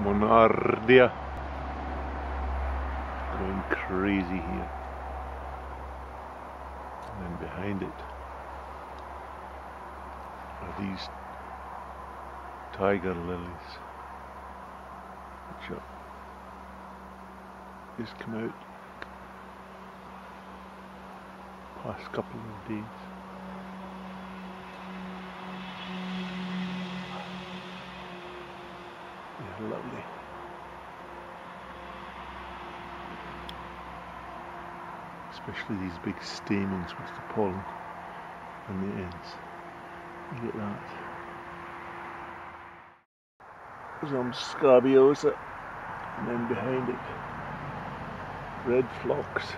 Monardia going crazy here, and then behind it are these tiger lilies which are just come out past couple of days. They're lovely. Especially these big stamens with the pollen on the ends. Look at that. Some scabiosa, and then behind it, red phlox.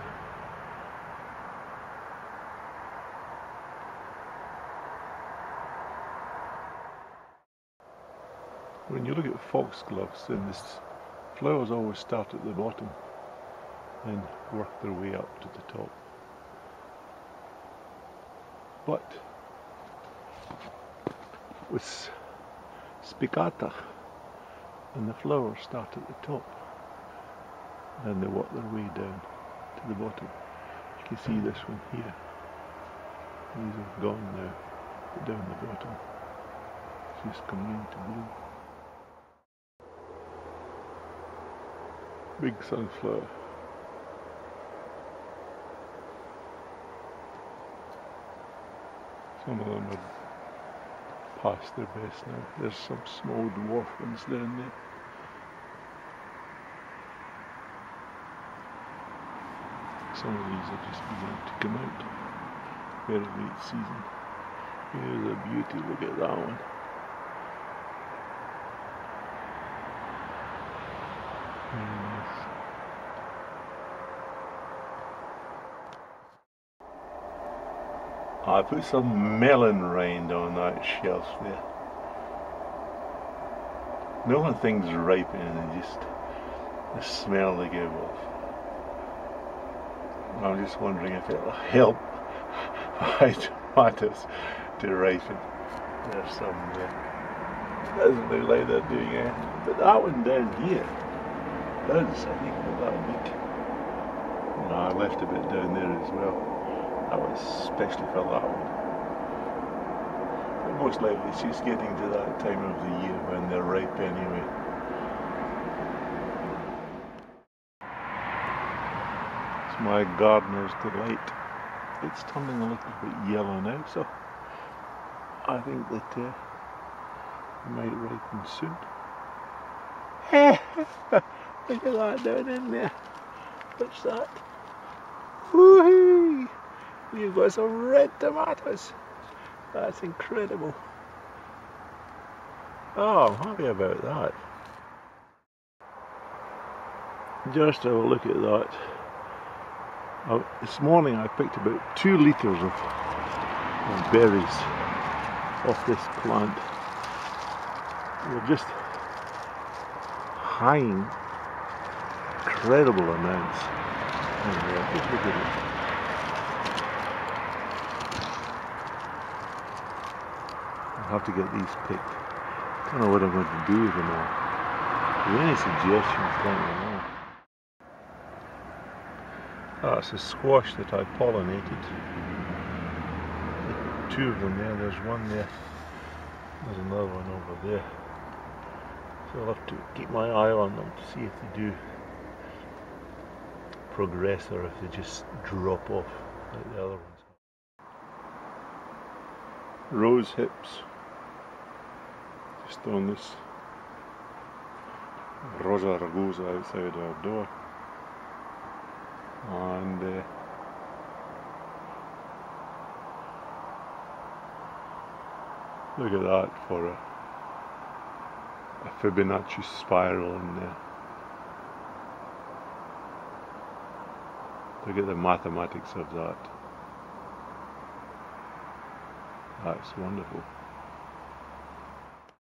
When you look at foxgloves, then the flowers always start at the bottom and work their way up to the top. But with spicata, and the flowers start at the top, and they work their way down to the bottom. You can see this one here. These are gone now, but down the bottom, it's just coming into bloom. Big sunflower. Some of them are past their best now. There's some small dwarf ones down there. Some of these are just beginning to come out. Very late season. Here's a beauty, look at that one. Very nice. I put some melon rind on that shelf there. Melon things ripen and just the smell they give off. I'm just wondering if it'll help my tomatoes to ripen. There's some there. Doesn't look like they're doing anything. But that one down here does, I think, look that big. No, I left a bit down there as well. That was especially for that one. But most likely it's just getting to that time of the year when they're ripe anyway. It's my gardener's delight. It's turning a little bit yellow now, so I think that it might ripen soon. Look at that down in there. What's that? Woohoo! You've got some red tomatoes. That's incredible. Oh, I'm happy about that. Just have a look at that. This morning I picked about 2 litres of berries off this plant. They're just hanging incredible amounts. And just look at it. I'll have to get these picked. I don't know what I'm going to do with them all. If there are any suggestions, let me know. That's a squash that I pollinated. 2 of them there, there's one there. There's another one over there. So I'll have to keep my eye on them to see if they do progress or if they just drop off like the other ones. Rose hips. Just on this Rosa Rugosa outside our door. And look at that for a Fibonacci spiral in there. Look at the mathematics of that. That's wonderful.